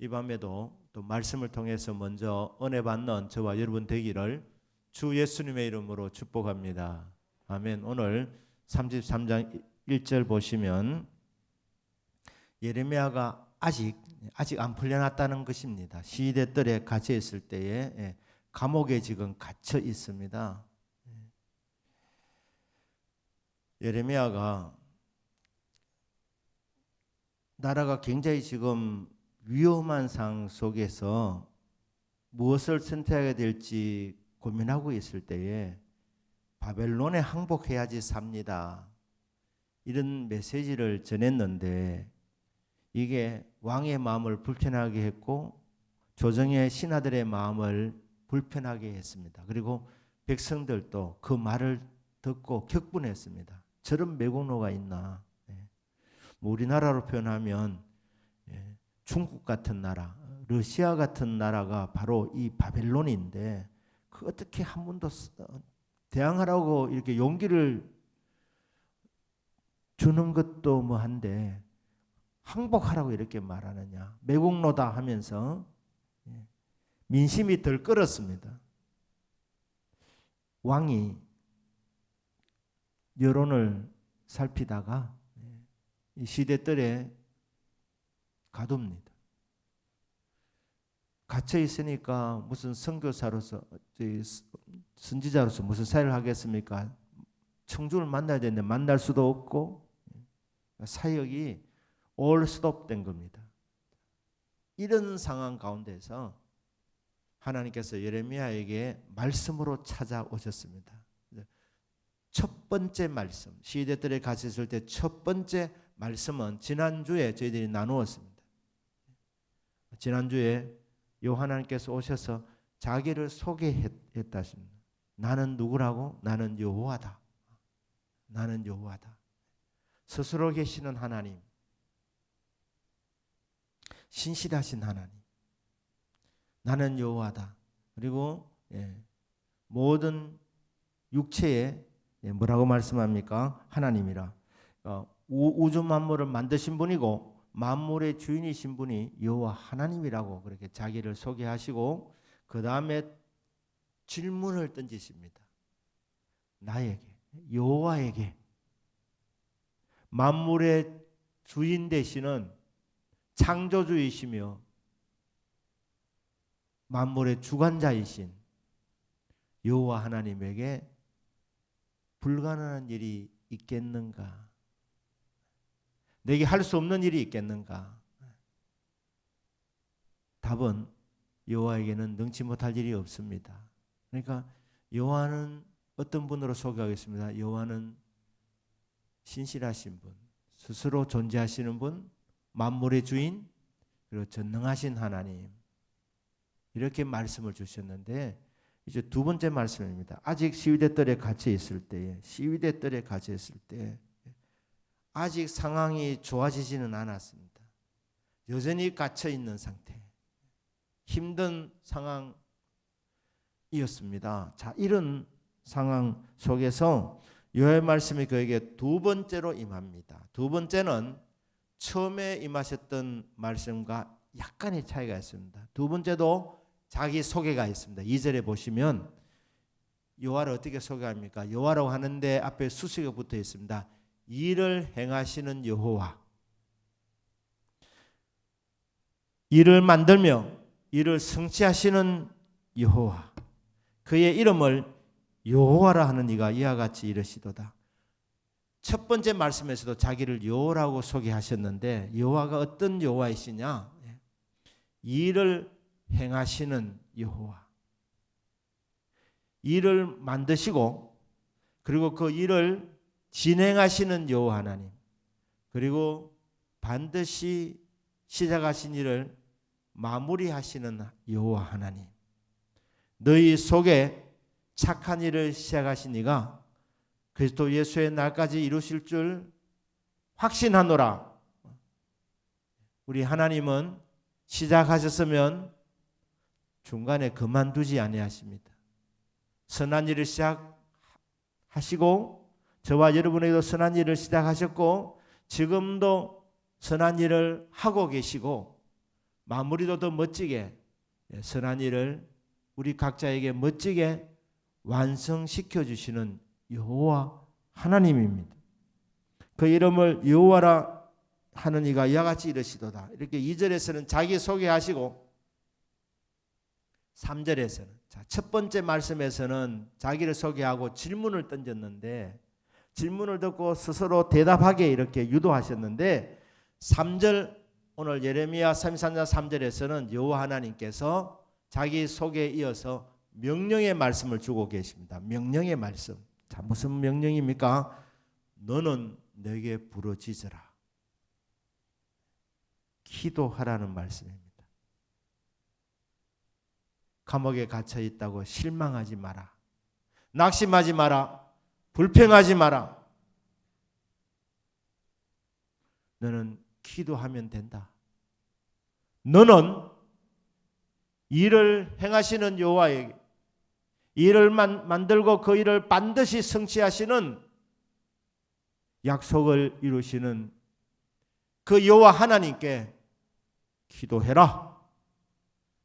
이 밤에도 또 말씀을 통해서 먼저 은혜 받는 저와 여러분 되기를 주 예수님의 이름으로 축복합니다. 아멘. 오늘 33장 1절 보시면 예레미야가 아직 안 풀려났다는 것입니다. 시대 뜰에 갇혀 있을 때에 감옥에 지금 갇혀 있습니다. 예레미야가 나라가 굉장히 지금 위험한 상황 속에서 무엇을 선택하게 될지 고민하고 있을 때에 바벨론에 항복해야지 삽니다. 이런 메시지를 전했는데 이게 왕의 마음을 불편하게 했고 조정의 신하들의 마음을 불편하게 했습니다. 그리고 백성들도 그 말을 듣고 격분했습니다. 저런 매국노가 있나. 뭐 우리나라로 표현하면 중국 같은 나라, 러시아 같은 나라가 바로 이 바벨론인데 그 어떻게 한 번도 대항하라고 이렇게 용기를 주는 것도 뭐한데 항복하라고 이렇게 말하느냐. 매국노다 하면서 민심이 덜 끓었습니다. 왕이 여론을 살피다가 이 시대뜰에 가둡니다. 갇혀 있으니까 무슨 선교사로서 선지자로서 무슨 사회를 하겠습니까? 청중을 만나야 되는데 만날 수도 없고 사역이 all stop 된 겁니다. 이런 상황 가운데서 하나님께서 예레미야에게 말씀으로 찾아오셨습니다. 첫 번째 말씀, 시대들에 갇혀 있을 때 첫 번째 말씀은 지난주에 저희들이 나누었습니다. 지난주에 하나님께서 오셔서 자기를 소개했다. 나는 누구라고? 나는 여호와다. 나는 여호와다. 스스로 계시는 하나님, 신실하신 하나님, 나는 여호와다. 그리고 모든 육체에 뭐라고 말씀합니까? 하나님이라. 우주 만물을 만드신 분이고 만물의 주인이신 분이 여호와 하나님이라고 그렇게 자기를 소개하시고 그 다음에 질문을 던지십니다. 나에게, 여호와에게, 만물의 주인 되시는 창조주이시며 만물의 주관자이신 여호와 하나님에게 불가능한 일이 있겠는가? 내게 할 수 없는 일이 있겠는가? 답은 여호와에게는 능치 못할 일이 없습니다. 그러니까 여호와는 어떤 분으로 소개하겠습니다. 여호와는 신실하신 분, 스스로 존재하시는 분, 만물의 주인, 그리고 전능하신 하나님. 이렇게 말씀을 주셨는데 이제 두 번째 말씀입니다. 아직 시위대 뜰에 갇혀 있을 때에, 시위대 뜰에 갇혀 있을 때 아직 상황이 좋아지지는 않았습니다. 여전히 갇혀 있는 상태, 힘든 상황이었습니다. 자, 이런 상황 속에서 여호와의 말씀이 그에게 두 번째로 임합니다. 두 번째는 처음에 임하셨던 말씀과 약간의 차이가 있습니다. 두 번째도 자기 소개가 있습니다. 2절에 보시면 여호와를 어떻게 소개합니까? 여호와라고 하는데 앞에 수식어가 붙어 있습니다. 일을 행하시는 여호와, 일을 만들며 일을 성취하시는 여호와, 그의 이름을 여호와라 하는 이가 이와 같이 이르시도다. 첫 번째 말씀에서도 자기를 여호와라고 소개하셨는데 여호와가 어떤 여호와이시냐? 일을 행하시는 여호와, 일을 만드시고 그리고 그 일을 진행하시는 여호와 하나님, 그리고 반드시 시작하신 일을 마무리하시는 여호와 하나님, 너희 속에 착한 일을 시작하신 이가 그리스도 예수의 날까지 이루실 줄 확신하노라. 우리 하나님은 시작하셨으면 중간에 그만두지 아니하십니다. 선한 일을 시작하시고 저와 여러분에게도 선한 일을 시작하셨고 지금도 선한 일을 하고 계시고 마무리도 더 멋지게 선한 일을 우리 각자에게 멋지게 완성시켜 주시는 여호와 하나님입니다. 그 이름을 여호와라 하는 이가 이와 같이 이르시도다. 이렇게 2절에서는 자기 소개하시고 3절에서는 첫 번째 말씀에서는 자기를 소개하고 질문을 던졌는데 질문을 듣고 스스로 대답하게 이렇게 유도하셨는데 3절 오늘 예레미야 33장 3절에서는 여호와 하나님께서 자기 소개에 이어서 명령의 말씀을 주고 계십니다. 명령의 말씀. 자, 무슨 명령입니까? 너는 내게 부르짖으라. 기도하라는 말씀입니다. 감옥에 갇혀 있다고 실망하지 마라. 낙심하지 마라. 불평하지 마라. 너는 기도하면 된다. 너는 일을 행하시는 여호와에게 일을 만들고 그 일을 반드시 성취하시는 약속을 이루시는 그 여호와 하나님께 기도해라.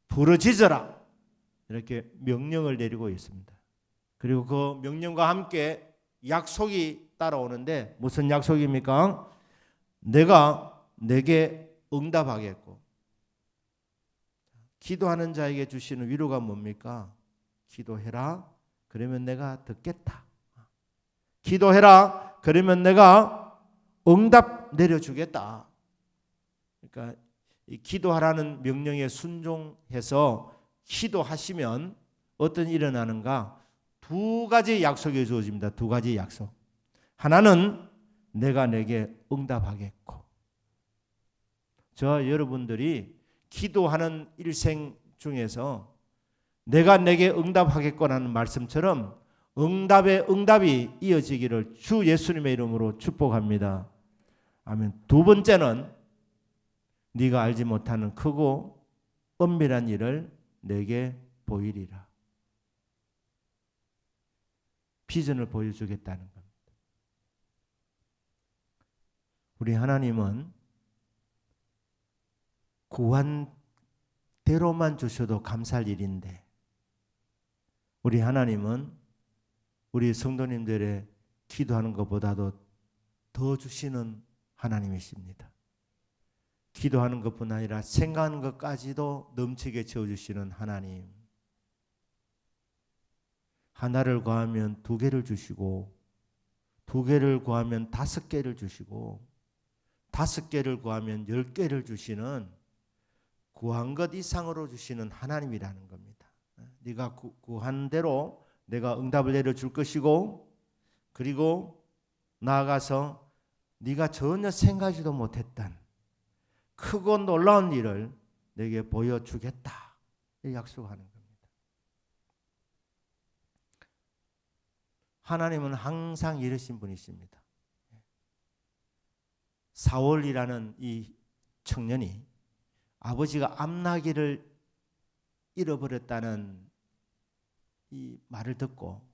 부르짖어라. 이렇게 명령을 내리고 있습니다. 그리고 그 명령과 함께 약속이 따라오는데 무슨 약속입니까? 내가 내게 응답하겠고 기도하는 자에게 주시는 위로가 뭡니까? 기도해라. 그러면 내가 듣겠다. 기도해라. 그러면 내가 응답 내려주겠다. 그러니까 이 기도하라는 명령에 순종해서 기도하시면 어떤 일이 일어나는가? 두 가지 약속이 주어집니다. 두 가지 약속. 하나는 내가 내게 응답하겠고. 저 여러분들이 기도하는 일생 중에서 내가 내게 응답하겠거라는 말씀처럼 응답의 응답이 이어지기를 주 예수님의 이름으로 축복합니다. 아멘. 두 번째는 네가 알지 못하는 크고 엄밀한 일을 내게 보이리라. 비전을 보여주겠다는 겁니다. 우리 하나님은 구한 대로만 주셔도 감사할 일인데 우리 하나님은 우리 성도님들의 기도하는 것보다도 더 주시는 하나님이십니다. 기도하는 것뿐 아니라 생각하는 것까지도 넘치게 채워주시는 하나님. 하나를 구하면 2개를 주시고 2개를 구하면 5개를 주시고 5개를 구하면 10개를 주시는 구한 것 이상으로 주시는 하나님이라는 겁니다. 네가 구한 대로 내가 응답을 내려줄 것이고 그리고 나아가서 네가 전혀 생각하지도 못했던 크고 놀라운 일을 내게 보여주겠다. 약속하는 겁니다. 하나님은 항상 이러신 분이십니다. 사울이라는 이 청년이 아버지가 암나기를 잃어버렸다는 이 말을 듣고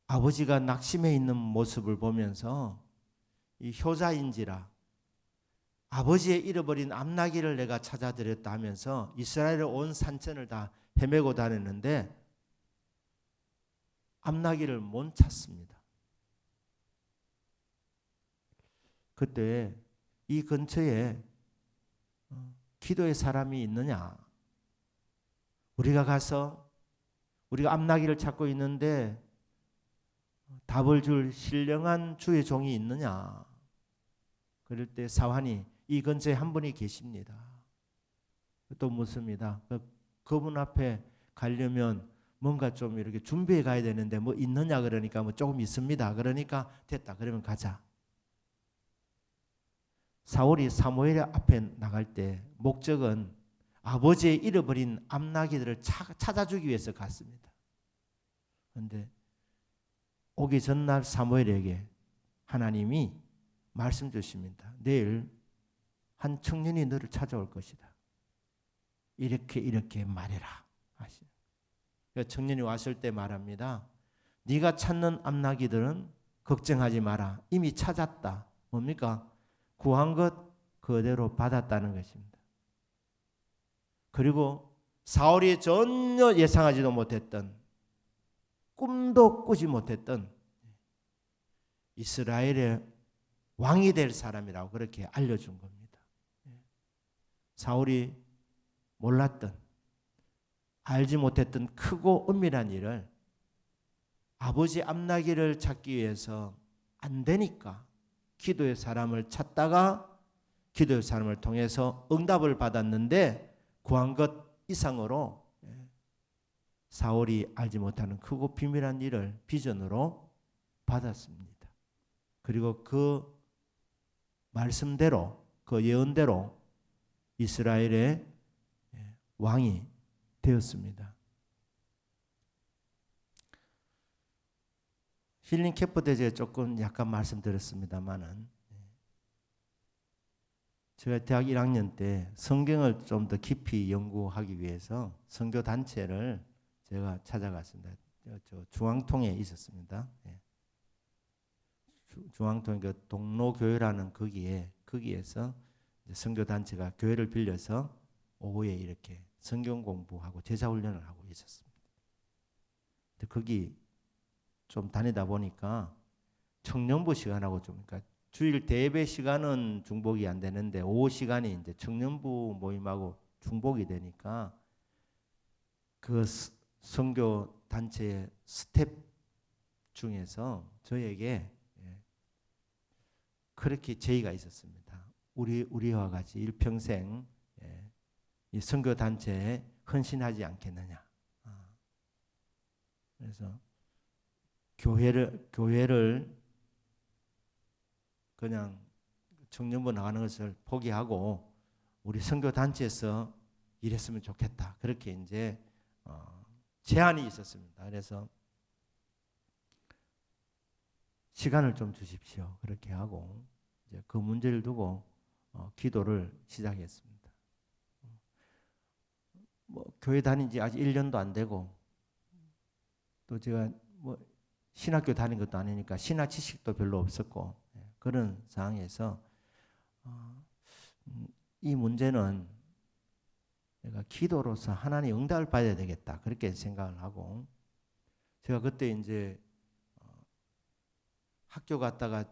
아버지가 낙심해 있는 모습을 보면서 이 효자인지라 아버지의 잃어버린 암나기를 내가 찾아드렸다 하면서 이스라엘의 온 산천을 다 헤매고 다녔는데 암나기를 못 찾습니다. 그때 이 근처에 기도의 사람이 있느냐? 우리가 가서 우리가 암나기를 찾고 있는데 답을 줄 신령한 주의 종이 있느냐? 그럴 때 사환이 이 근처에 한 분이 계십니다. 또 묻습니다. 그분 앞에 가려면 뭔가 좀 이렇게 준비해 가야 되는데 뭐 있느냐 그러니까 뭐 조금 있습니다. 그러니까 됐다. 그러면 가자. 사울이 사무엘 앞에 나갈 때 목적은 아버지의 잃어버린 암나기들을 찾아주기 위해서 갔습니다. 그런데 오기 전날 사무엘에게 하나님이 말씀 주십니다. 내일 한 청년이 너를 찾아올 것이다. 이렇게 말해라. 청년이 왔을 때 말합니다. 네가 찾는 암나기들은 걱정하지 마라. 이미 찾았다. 뭡니까? 구한 것 그대로 받았다는 것입니다. 그리고 사울이 전혀 예상하지도 못했던, 꿈도 꾸지 못했던 이스라엘의 왕이 될 사람이라고 그렇게 알려준 겁니다. 사울이 몰랐던, 알지 못했던 크고 은밀한 일을 아버지 암나기를 찾기 위해서 안 되니까 기도의 사람을 찾다가 기도의 사람을 통해서 응답을 받았는데, 구한 것 이상으로 사울이 알지 못하는 크고 비밀한 일을 비전으로 받았습니다. 그리고 그 말씀대로, 그 예언대로 이스라엘의 왕이 되었습니다. 힐링 캠프 때 제가 조금 약간 말씀드렸습니다만은, 제가 대학 1학년 때 성경을 좀 더 깊이 연구하기 위해서 선교 단체를 제가 찾아갔습니다. 저 중앙통에 있었습니다. 중앙통 그 동로교회라는 거기에서 선교 단체가 교회를 빌려서 오후에 이렇게 성경 공부하고 제자 훈련을 하고 있었습니다. 근데 거기 좀 다니다 보니까 청년부 시간하고 좀, 그러니까 주일 대예배 시간은 중복이 안 되는데 오후 시간이 이제 청년부 모임하고 중복이 되니까 그 선교 단체의 스텝 중에서 저에게 그렇게 제의가 있었습니다. 우리와 같이 일평생 이 선교 단체에 헌신하지 않겠느냐. 그래서 교회를 그냥 청년부 나가는 것을 포기하고 우리 선교 단체에서 일했으면 좋겠다. 그렇게 이제 제안이 있었습니다. 그래서 시간을 좀 주십시오. 그렇게 하고 이제 그 문제를 두고 기도를 시작했습니다. 뭐 교회 다닌 지 아직 1년도 안 되고, 또 제가 뭐 신학교 다닌 것도 아니니까 신학 지식도 별로 없었고, 그런 상황에서 이 문제는 내가 기도로서 하나님 응답을 받아야 되겠다, 그렇게 생각을 하고, 제가 그때 이제 학교 갔다가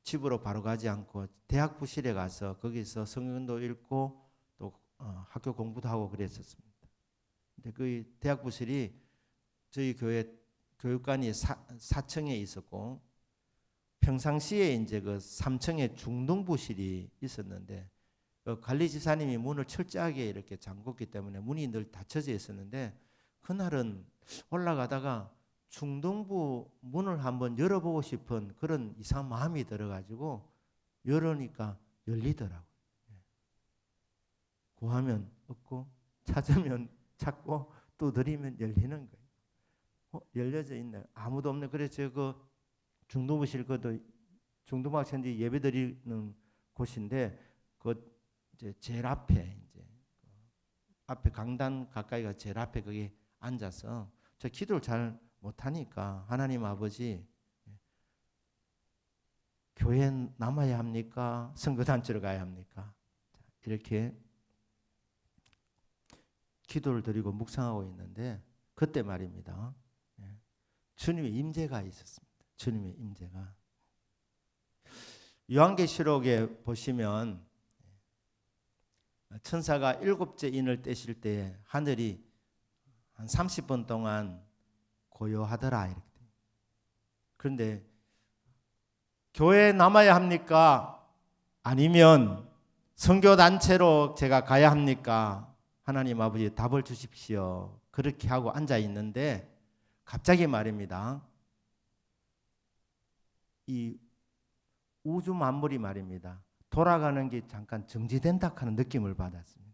집으로 바로 가지 않고 대학 부실에 가서 거기서 성경도 읽고 또 학교 공부도 하고 그랬었습니다. 근데 그 대학 부실이 저희 교회 교육관이 4층에 있었고, 평상시에 이제 그 3층에 중등부실이 있었는데, 그 관리집사님이 문을 철저하게 이렇게 잠궜기 때문에 문이 늘 닫혀져 있었는데, 그날은 올라가다가 중등부 문을 한번 열어보고 싶은 그런 이상한 마음이 들어가지고 열으니까 열리더라고요. 구하면 없고 찾으면 찾고 두드리면 열리는 거예요. 열려져 있네. 아무도 없네. 그래서 그 중등부실 것도 중등부 학생들이 예배드리는 곳인데, 그 이제 제일 앞에 이제 앞에 강단 가까이가 제일 앞에 거기 앉아서 저 기도를 잘 못하니까, 하나님 아버지, 교회에 남아야 합니까? 선교단체로 가야 합니까? 이렇게 기도를 드리고 묵상하고 있는데, 그때 말입니다. 주님의 임재가 있었습니다. 주님의 임재가. 요한계시록에 보시면 천사가 7째 인을 떼실 때 하늘이 한 30분 동안 고요하더라, 이렇게. 그런데 교회에 남아야 합니까? 아니면 선교단체로 제가 가야 합니까? 하나님 아버지 답을 주십시오. 그렇게 하고 앉아 있는데 갑자기 말입니다. 이 우주 만물이 말입니다. 돌아가는 게 잠깐 정지된다 하는 느낌을 받았습니다.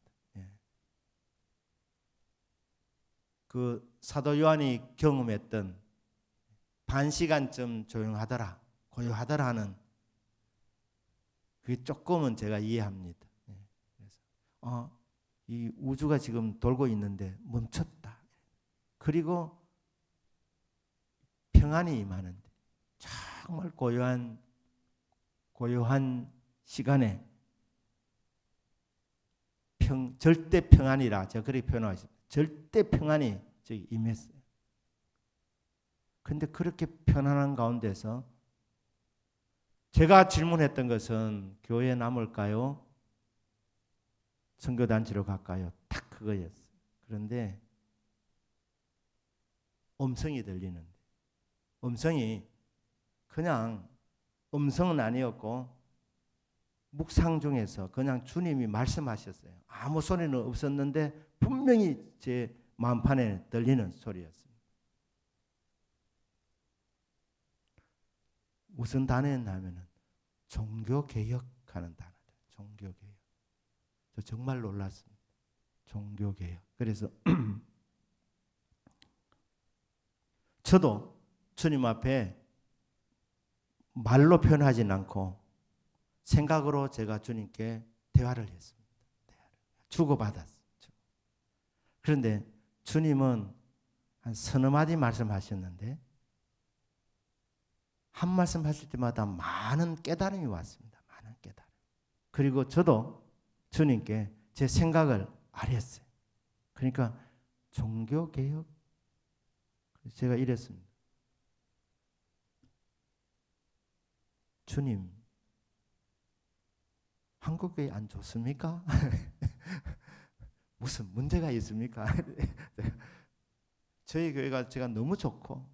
그 사도 요한이 경험했던 반 시간쯤 조용하더라, 고요하더라 하는, 그게 조금은 제가 이해합니다. 그래서 이 우주가 지금 돌고 있는데 멈췄다. 그리고 평안이 임하는데, 정말 고요한 시간에 절대 평안이라 제가 그렇게 표현하겠습니다. 절대 평안이 저기 임했어요. 그런데 그렇게 편안한 가운데서 제가 질문했던 것은 교회에 남을까요? 선교단체로 갈까요? 딱 그거였어요. 그런데 음성이 들리는데 음성이 그냥 음성은 아니었고 묵상 중에서 그냥 주님이 말씀하셨어요. 아무 소리는 없었는데 분명히 제 마음판에 들리는 소리였습니다. 무슨 단어였냐면은 종교개혁하는 단어다. 종교개혁. 저 정말 놀랐습니다. 종교개혁. 그래서 저도 주님 앞에 말로 표현하진 않고 생각으로 제가 주님께 대화를 했습니다. 주고받았어요. 그런데 주님은 한 서너 마디 말씀하셨는데 한 말씀 하실 때마다 많은 깨달음이 왔습니다. 많은 깨달음. 그리고 저도 주님께 제 생각을 아뢰었어요. 그러니까 종교개혁. 제가 이랬습니다. 주님, 한국교회 안 좋습니까? 무슨 문제가 있습니까? 저희 교회가 제가 너무 좋고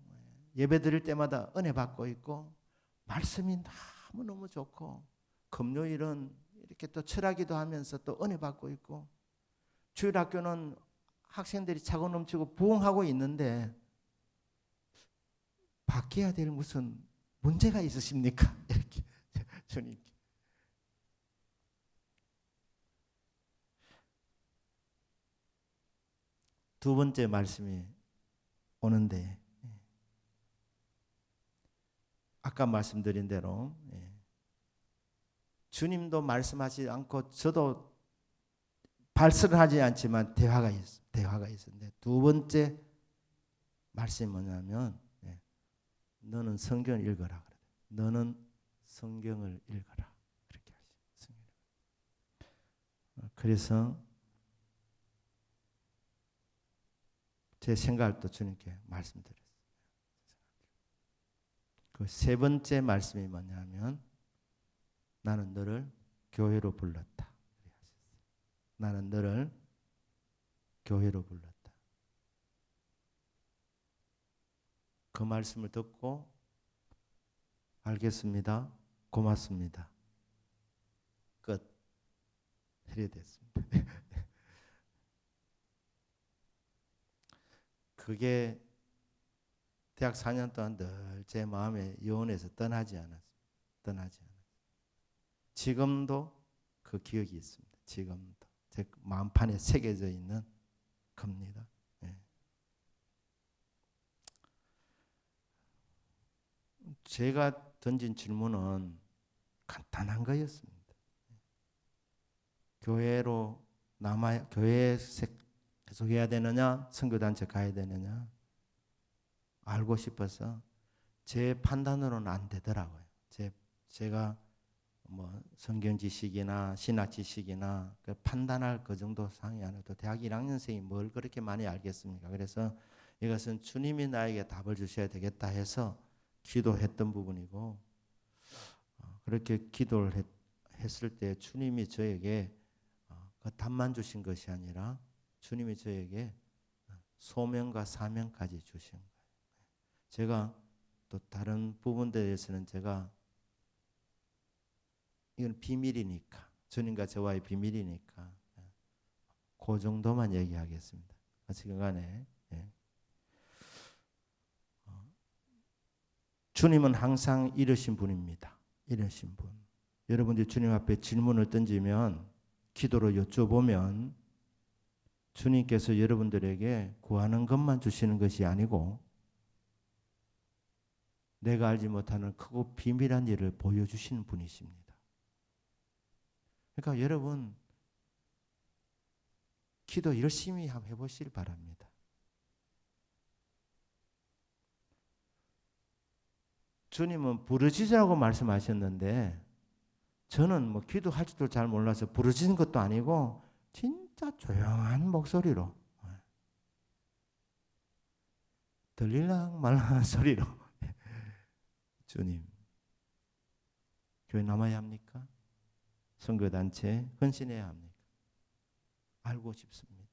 예배 드릴 때마다 은혜 받고 있고 말씀이 너무너무 좋고 금요일은 이렇게 또 철학기도 하면서 또 은혜 받고 있고 주일학교는 학생들이 차고 넘치고 부흥하고 있는데 바뀌어야 될 무슨 문제가 있으십니까? 이렇게 주님께. 두 번째 말씀이 오는데 아까 말씀드린 대로 주님도 말씀하지 않고 저도 발설을 하지 않지만 대화가 있었는데 두 번째 말씀이 뭐냐면 너는 성경을 읽어라. 너는 성경을 읽어라. 그렇게 하시죠. 그래서 제 생각을 또 주님께 말씀드렸어요. 그 세 번째 말씀이 뭐냐면 나는 너를 교회로 불렀다. 나는 너를 교회로 불렀다. 그 말씀을 듣고 알겠습니다. 고맙습니다. 끝. 이래 됐습니다. 그게 대학 4년 동안 늘 제 마음에 요원에서 떠나지 않았습니다. 지금도 그 기억이 있습니다. 지금도 제 마음판에 새겨져 있는 겁니다. 제가 던진 질문은 간단한 거였습니다. 교회로 교회에 계속 해야 되느냐, 선교단체 가야 되느냐 알고 싶어서 제 판단으로는 안 되더라고요. 제가 뭐 성경 지식이나 신학 지식이나 그 판단할 그 정도 상이 아니고 대학 1학년생이 뭘 그렇게 많이 알겠습니까? 그래서 이것은 주님이 나에게 답을 주셔야 되겠다 해서 기도했던 부분이고 그렇게 기도를 했을 때 주님이 저에게 그 답만 주신 것이 아니라 주님이 저에게 소명과 사명까지 주신 거예요. 제가 또 다른 부분들에서는 제가 이건 비밀이니까 주님과 저와의 비밀이니까 그 정도만 얘기하겠습니다. 지금간에 주님은 항상 이러신 분입니다. 이러신 분. 여러분들이 주님 앞에 질문을 던지면 기도로 여쭤보면 주님께서 여러분들에게 구하는 것만 주시는 것이 아니고 내가 알지 못하는 크고 비밀한 일을 보여주시는 분이십니다. 그러니까 여러분 기도 열심히 한번 해보시길 바랍니다. 주님은 부르짖으라고 말씀하셨는데 저는 뭐 기도할 줄도 잘 몰라서 부르짖은 것도 아니고 진짜 조용한 목소리로, 들릴랑 말랑한 소리로 주님, 교회 남아야 합니까? 선교단체 헌신해야 합니까? 알고 싶습니다.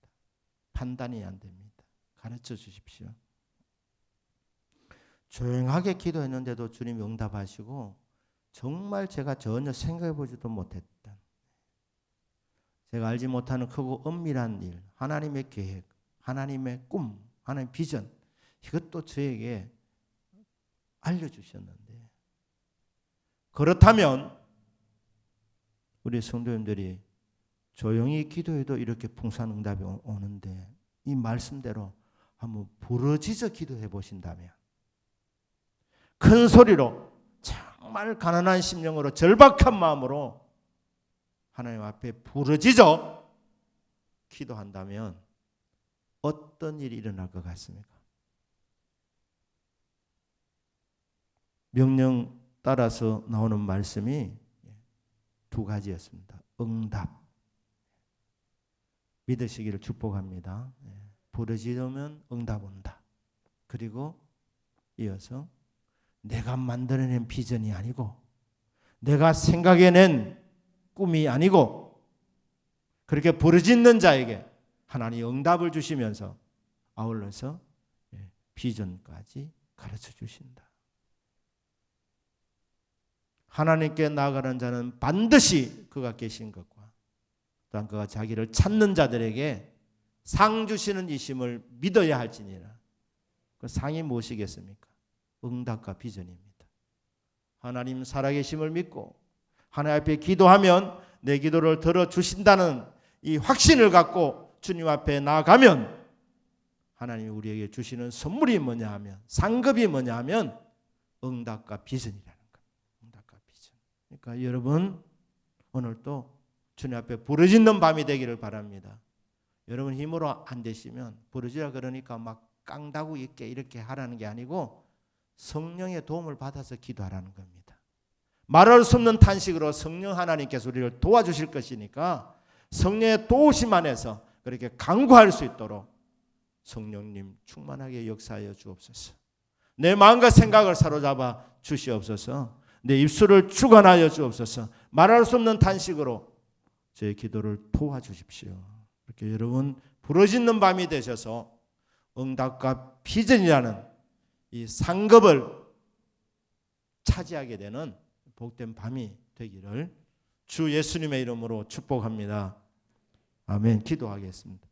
판단이 안 됩니다. 가르쳐 주십시오. 조용하게 기도했는데도 주님이 응답하시고 정말 제가 전혀 생각해보지도 못했던, 제가 알지 못하는 크고 엄밀한 일, 하나님의 계획, 하나님의 꿈, 하나님의 비전, 이것도 저에게 알려주셨는데, 그렇다면 우리 성도님들이 조용히 기도해도 이렇게 풍성한 응답이 오는데, 이 말씀대로 한번 부르짖어 기도해 보신다면, 큰 소리로 정말 가난한 심령으로 절박한 마음으로 하나님 앞에 부르짖어 기도한다면 어떤 일이 일어날 것 같습니까? 명령 따라서 나오는 말씀이 두 가지였습니다. 응답, 믿으시기를 축복합니다. 부르짖으면 응답 온다. 그리고 이어서 내가 만들어낸 비전이 아니고, 내가 생각해낸 꿈이 아니고, 그렇게 부르짖는 자에게 하나님이 응답을 주시면서 아울러서 비전까지 가르쳐 주신다. 하나님께 나아가는 자는 반드시 그가 계신 것과 또한 그가 자기를 찾는 자들에게 상 주시는 이심을 믿어야 할지니라. 그 상이 무엇이겠습니까? 응답과 비전입니다. 하나님 살아계심을 믿고 하나님 앞에 기도하면 내 기도를 들어주신다는 이 확신을 갖고 주님 앞에 나아가면 하나님이 우리에게 주시는 선물이 뭐냐 하면, 상급이 뭐냐 하면 응답과 비전이라는 거예요. 응답과 비전. 그러니까 여러분, 오늘도 주님 앞에 부르짖는 밤이 되기를 바랍니다. 여러분 힘으로 안 되시면, 부르짖으라 그러니까 막 깡다구 있게 이렇게 하라는 게 아니고 성령의 도움을 받아서 기도하라는 겁니다. 말할 수 없는 탄식으로 성령 하나님께서 우리를 도와주실 것이니까 성령의 도우심 안에서 그렇게 간구할 수 있도록 성령님 충만하게 역사하여 주옵소서. 내 마음과 생각을 사로잡아 주시옵소서. 내 입술을 주관하여 주옵소서. 말할 수 없는 탄식으로 제 기도를 도와주십시오. 이렇게 여러분 부르짖는 밤이 되셔서 응답과 비전이라는 이 상급을 차지하게 되는 복된 밤이 되기를 주 예수님의 이름으로 축복합니다. 아멘. 기도하겠습니다.